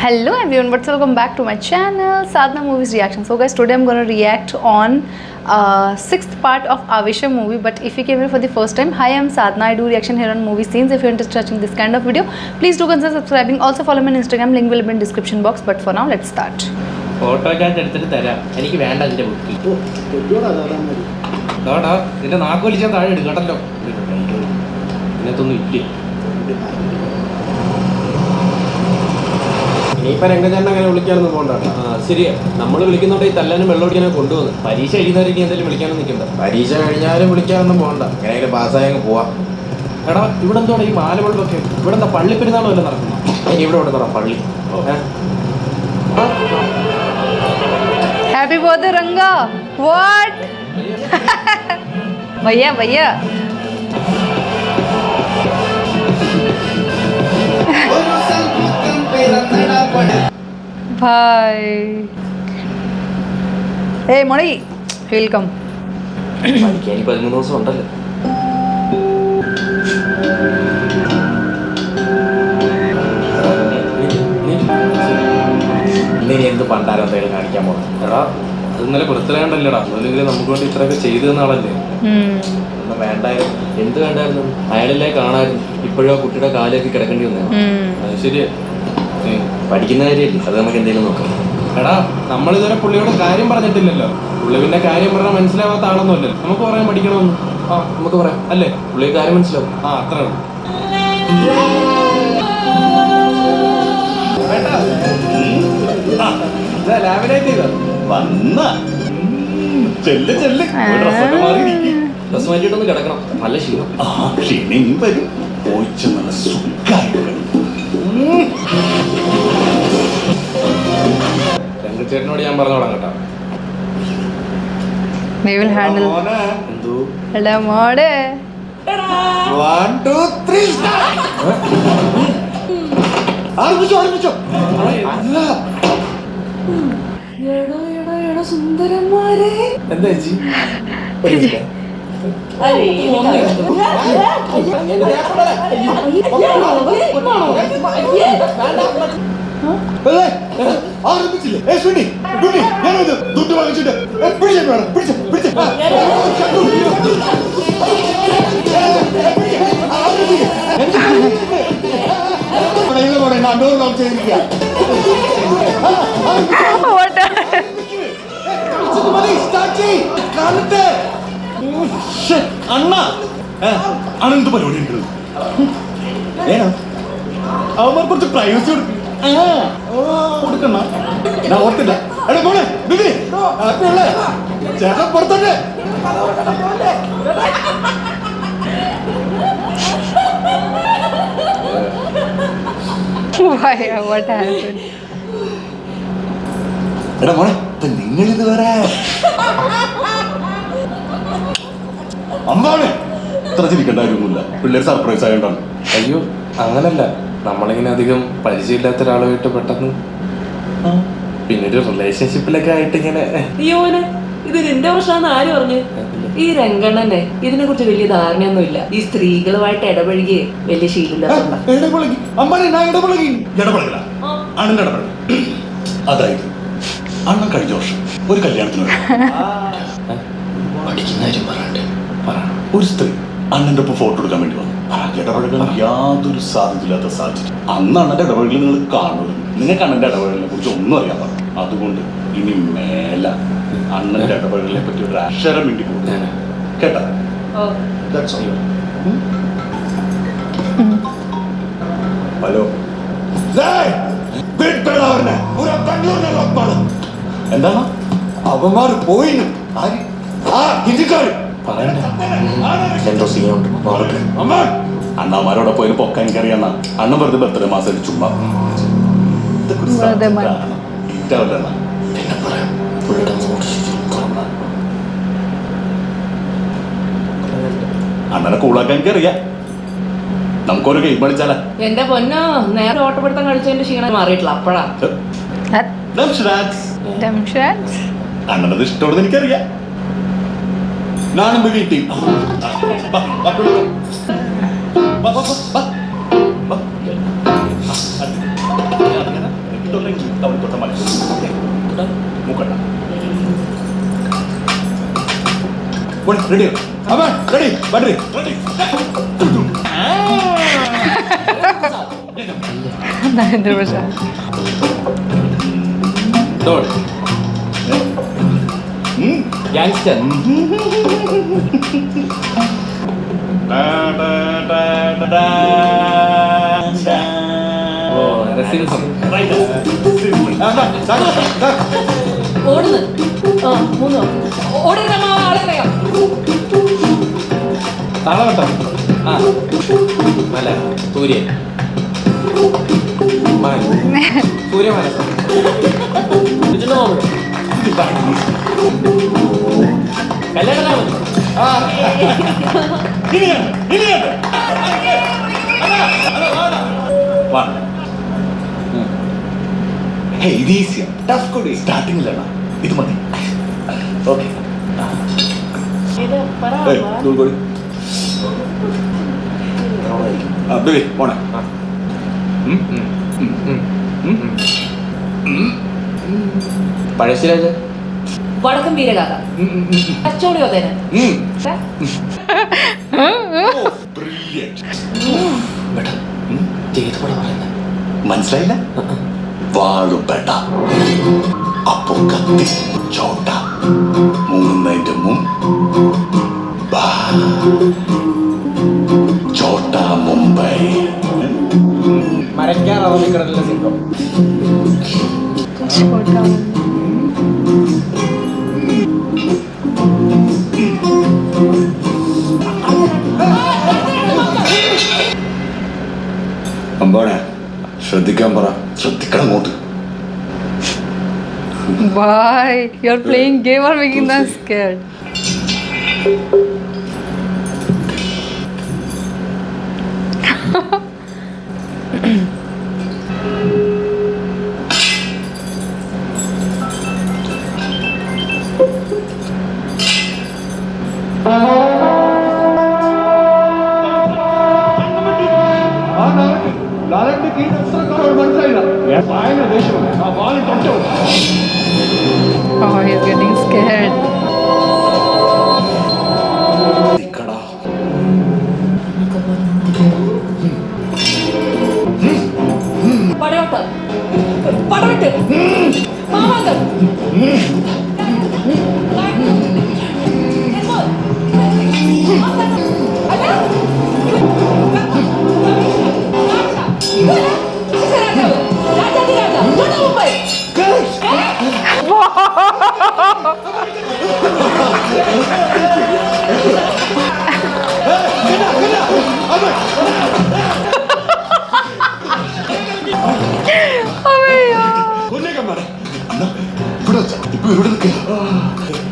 Hello everyone, welcome back to my channel Sadhana Movies Reaction. So guys, today I'm going to react on 6th part of Avesha movie. But if you came here for the first time, hi, I'm Sadhana. I do reaction here on movie scenes. If you're interested in watching this kind of video, please do consider subscribing. Also follow me on Instagram, link will be in description box. But for now, let's start. ഫോട്ടോക്കാരൻ്റെ എടുത്തിട്ട് തരാം. എനിക്ക് വേണ്ട അതിൻ്റെ book. കേട്ടാ നിന്റെ നാക്ക് വലിച്ചാൽ താഴെ ഇടും കേട്ടല്ലോ. ഇതിനകത്തൊന്നും ഇല്ല. ഇനിയിപ്പോൾ രംഗചേട്ടൻ അങ്ങനെ വിളിക്കാനൊന്നും പോകണ്ട. ശരിയാ, നമ്മൾ വിളിക്കുന്നോണ്ട് ഈ തല്ലാനും വെള്ളം ഒടിക്കാനൊക്കെ കൊണ്ടുവന്നു. പരീക്ഷ എഴുതുന്നവർക്ക് എന്തെങ്കിലും വിളിക്കാനൊന്നും നിൽക്കണ്ട. പരീക്ഷ കഴിഞ്ഞാലും വിളിക്കാനൊന്നും പോകണ്ട. എങ്ങനെയെങ്കിലും പാസ്സായങ്ങ് പോവാം. എടാ ഇവിടെ എന്തോടെ ഈ മാലവെള്ളമൊക്കെ? ഇവിടെ എന്താ പള്ളിപ്പെരുന്നാളോ അല്ല നടക്കുന്നത്? ഇനി ഇവിടെ തുടങ്ങാം പള്ളി. Happy birthday Ranga. What? भैया भैया भाई hey मोड़ी वेलकम പഠിക്കാൻ 13 ദിവസം ഉണ്ടല്ലോ. ഇനി എന്ത് പണ്ടാരം എന്തായാലും കാണിക്കാൻ പോകണം. എടാ അത് ഇന്നലെ പുറത്തിലാണ്ടല്ലേടാ, അല്ലെങ്കിൽ നമുക്ക് വേണ്ടി ഇത്രയൊക്കെ ചെയ്തു തന്നാളല്ലേ. ഒന്നും വേണ്ടായിരുന്നു. എന്ത് വേണ്ടായിരുന്നു? അയാളല്ലേ കാണായിരുന്നു. ഇപ്പോഴും ആ കുട്ടിയുടെ കാലേക്ക് കിടക്കേണ്ടി വന്നു. അത് ശരിയാ, പഠിക്കുന്ന കാര്യമല്ലേ, അത് നമുക്ക് എന്തെങ്കിലും നോക്കാം. എടാ നമ്മളിതുവരെ പുള്ളിയോട് കാര്യം പറഞ്ഞിട്ടില്ലല്ലോ. പുള്ളി പിന്നെ കാര്യം പറഞ്ഞാൽ മനസ്സിലാവാത്ത ആളൊന്നുമല്ലേ. നമുക്ക് പറയാൻ പഠിക്കണമെന്ന്. ആ നമുക്ക് പറയാം അല്ലേ? പുള്ളിക്ക് കാര്യം മനസ്സിലാവും. അത്രേ ഉള്ളൂ. ഡ്രസ് മാറ്റിയിട്ടൊന്ന് കിടക്കണം. നല്ല ക്ഷീണം. രംഗച്ചേട്ടനോട് ഞാൻ പറഞ്ഞോളാം കേട്ടോ. they will handle എന്തോ എടാ മോടെ 1 2 3 ആരംഭിച്ചോ. സുന്ദരന്മാരെ എന്താ ചേച്ചി? ആരംഭിച്ചില്ലേ? ദുഃഖ വാങ്ങിച്ചിട്ട് അണ്ണ അണെന്ത് പരിപാടി ഉണ്ട്? അവന്മാർ കുറച്ച് പ്രൈവസി കൊടുക്കണ. ഞാൻ ഓർത്തില്ല. എടാ പോണേ ബിബി, ഹാപ്പിയല്ലേ? ചേട്ടൻ പുറത്തല്ലേ? what happened? എടാ മോനെ, നിങ്ങളിത് വരെ അമ്മാണ് ഇത്ര ചിരിക്കണ്ടായിരുന്നില്ല. പിള്ളേർ സർപ്രൈസ് ആയതുകൊണ്ടാണ്. അയ്യോ അങ്ങനല്ല, നമ്മളിങ്ങനെ അധികം പരിചയമില്ലാത്ത ഒരാളുമായിട്ട് പെട്ടെന്ന് പിന്നെ ഒരു റിലേഷൻഷിപ്പിലൊക്കെ ആയിട്ട് ഇങ്ങനെ. അയ്യോനെ ഇത് നിന്റെ പ്രശ്നമെന്ന് ആര് പറഞ്ഞു? ഈ രംഗണ്ണനെ ഇതിനെ കുറിച്ച് വലിയ ധാരണയൊന്നുമില്ല. ഈ സ്ത്രീകളുമായിട്ട് ഇടപഴകി വലിയ ശീലമില്ലാത്ത. അതായത് അണ്ണൻ കഴിഞ്ഞ വർഷം ഒരു കല്യാണത്തിന് പഠിക്കുന്ന കാര്യം പറയാണ്ട് ഒരു സ്ത്രീ അണ്ണന്റെ ഒപ്പം ഫോട്ടോ എടുക്കാൻ വേണ്ടി വന്നു. ഇടപഴകാൻ യാതൊരു സാധ്യതയില്ലാത്ത സാഹചര്യം. അന്ന് അണ്ണന്റെ ഇടപഴകൽ നിങ്ങൾ കാണുമല്ലോ. നിങ്ങൾക്ക് അണ്ണന്റെ ഇടപഴകലിനെ കുറിച്ച് ഒന്നും അറിയാൻ പറഞ്ഞു. അതുകൊണ്ട് ഇനി മേല അണ്ണന്റെ ഇടപഴകലിനെ പറ്റി ഒരു അക്ഷരം വേണ്ടി പോകും കേട്ടാ. ഹലോ, എന്താണ് അവന്മാർ പോയിന്? എന്തോ സീനുണ്ട്. അണ്ണാമാരോടെ പോയി പൊക്കാൻ എനിക്കറിയാം. അണ്ണൻ വെറുതെ ബർത്ത്ഡേ മാസം ചുമ്മാ അണ്ണനെ കൂളാക്കാൻ എനിക്കറിയാം. നമുക്കൊരു ഗെയിം കളിച്ചാലേ? എന്റെ പൊന്നോ, നേരെ ഓട്ടപ്പെടുത്താൻ കളിച്ചതിന്റെ ക്ഷീണം മാറിയിട്ടില്ല. അപ്പഴാ അണ്ണനത് ഇഷ്ടമാണെന്ന് എനിക്കറിയാം. ഞാനും വീട്ടിൽ തുടങ്ങി അവൾ തൊട്ട മനസ്സിൽ മൂക്കണ്ട റെഡിയോ ready battery ready Narendra Prasad. Gangster. ഓ രസിംഹം. ഓടുന്നു. ആ, മൂന്നോ ഓടുന്ന ആളെ പറയാം. താളവട്ടം. ആ മല സൂര്യൻ മാൻ സൂര്യമനസം. കല്യാണരാമൻ. ഇത് ഈസിയാ ടഫ് കൂടി സ്റ്റാർട്ടിങ്ങിലാണ് ഇത് മതി ഓക്കെ ഇത് പറ. ബേബി പോണേ പഴശ്ശിരാജ. വടക്കം വീരഗാഥ. അച്ചോടി ഒതേന. മനസ്സിലായില്ല വാളുപെട അപ്പൊ കത്തി ചോട്ട മൂന്നതിന്റെ ചോട്ട മുംബൈ മരക്കാർ അറബിക്കടലിലെ സിംഹം. छोटा അമ്പാണെ ശ്രദ്ധിക്കാൻ പറ ശ്രദ്ധിക്കണം അങ്ങോട്ട് Why? You're playing game or making them scared? Oh, he's getting scared. പടയോട്ടം. പടവെട്ട്. മാമാങ്കം.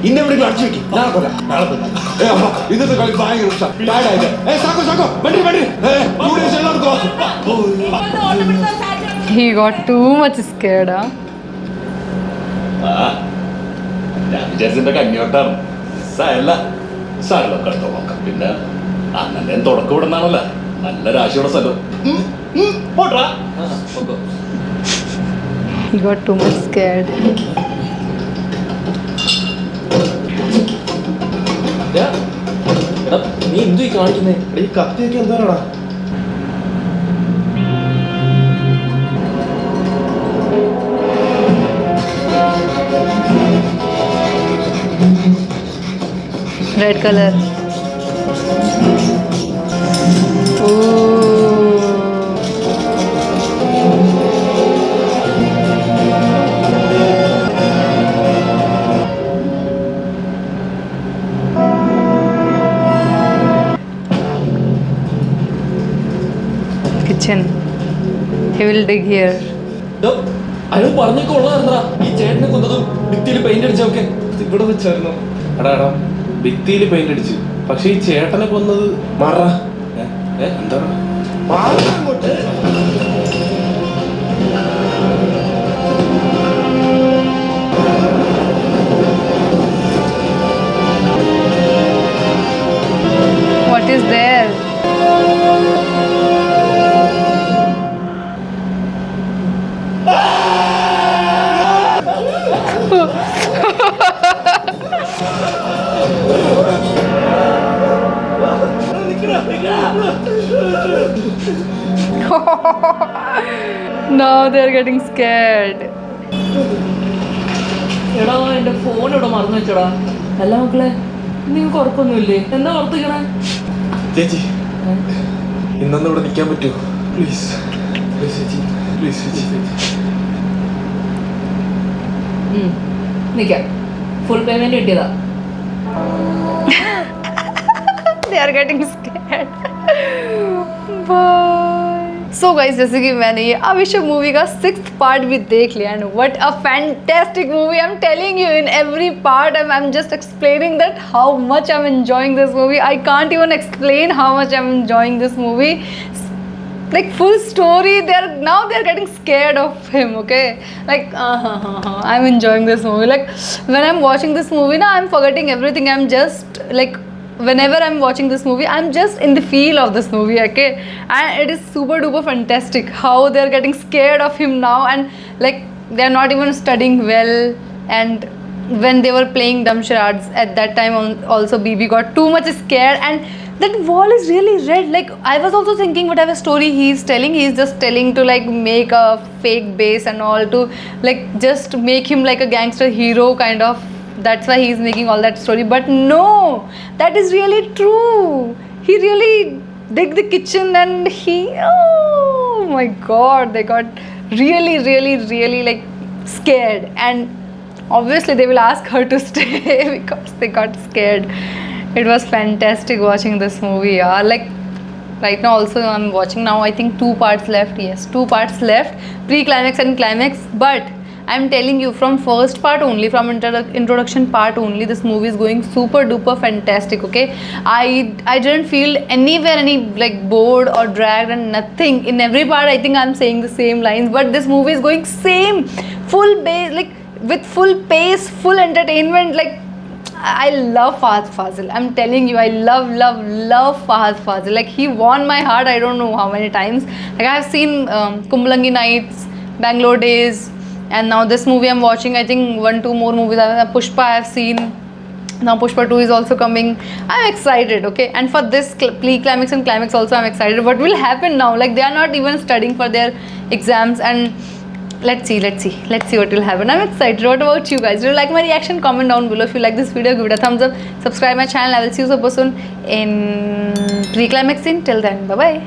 ഇന്നെവിടെ അടിച്ചു വെക്കും നാളെ കൊല്ലാം നാളെ കൊല്ലാം ഇന്നത്തെ കളി ഭയങ്കര He got too much scared, huh? ഞാൻ വിചാരിച്ചെന്റെ കഞ്ഞോട്ടാണ് സാരല്ല സാരലൊക്കെ അടുത്ത് നോക്കാം പിന്നെ അങ്ങനെ തുടക്കം ഇടുന്നാണല്ലോ നല്ല രാശിയുടെ സ്ഥലം പോട്ടാ He got too much scared. നീ എന്തു കാണിക്കുന്നേ? ഈ കത്തിയൊക്കെ എന്താണടാ? Red color. Ooh. Kitchen. He will dig here. അയാൾ പറഞ്ഞേക്കൊള്ളായിരുന്നടാ ഈ ചേട്ടനെ കൊന്നതും ഭിത്തിയിൽ പെയിന്റ് അടിച്ചൊക്കെ. ഇവിടെ വെച്ചായിരുന്നു. എടാ എടാ ഭിത്തിയിൽ പെയിന്റ് അടിച്ചു. പക്ഷെ ഈ ചേട്ടനെ കൊന്നത് മാറ എന്താ അങ്ങോട്ട് What is there? Now they're getting scared. എടാ എന്റെ ഫോൺ ഇവിടെ മറന്നു വെച്ചടാ. അല്ല മക്കളെ, നിങ്ങൾക്ക് ഉറക്കൊന്നുമില്ലേ? എന്താ ഓർത്തിക്കണേ? ചേച്ചി ഇന്നൊന്നും ഇവിടെ നിൽക്കാൻ പറ്റുമോ? പ്ലീസ് പ്ലീസ് ചേച്ചി, പ്ലീസ് ചേച്ചി. നിക്കാം. ഫുൾ പേയ്മെന്റ് കിട്ടിയതാ. They are getting scared. Bye. So guys, जैसे कि मैंने ये आविशा मूवी का 6th पार्ट भी देख लिया and what a fantastic movie. I'm telling you, in every part I'm just explaining that how much I'm enjoying this movie. I can't even explain how much I'm enjoying this movie. Like full story, they're getting scared of him, okay? Like I'm enjoying this movie. Like when I'm watching this movie now, I'm forgetting everything. I'm just like, whenever I'm watching this movie, I'm just in the feel of this movie, okay? And it is super duper fantastic how they're getting scared of him now, and like they're not even studying well. And when they were playing dumb charades at that time, also BB got too much scared, and that wall is really red. Like I was also thinking whatever story he's telling, he's just telling to like make a fake base and all, to like just make him like a gangster hero kind of. That's why he's making all that story. But no, that is really true. He really dig the kitchen, and oh my god, they got really like scared, and obviously they will ask her to stay because they got scared. It was fantastic watching this movie, yeah. Like right now also I'm watching now, I think 2 parts left. Yes, 2 parts left, pre-climax and climax. But I'm telling you, from first part only, from introduction part only, this movie is going super duper fantastic, okay? I didn't feel anywhere any like bored or dragged and nothing. In every part I think I'm saying the same lines, but this movie is going same, full base, like with full pace, full entertainment. Like I love Fahad Fazil. I'm telling you, I love Fahad Fazil. Like he won my heart, I don't know how many times. Like I have seen Kumbalangi Nights, Bangalore Days, and now this movie I'm watching. I think 1-2 more movies. Pushpa I have seen. Now Pushpa 2 is also coming. I'm excited, okay? And for this pre-climax and climax also I'm excited. What will happen now? Like they are not even studying for their exams, and let's see what will happen. I'm excited. What about you guys? Do you like my reaction? Comment down below. If you like this video, give it a thumbs up. Subscribe my channel. I will see you super soon in pre-climax scene. Till then, bye bye.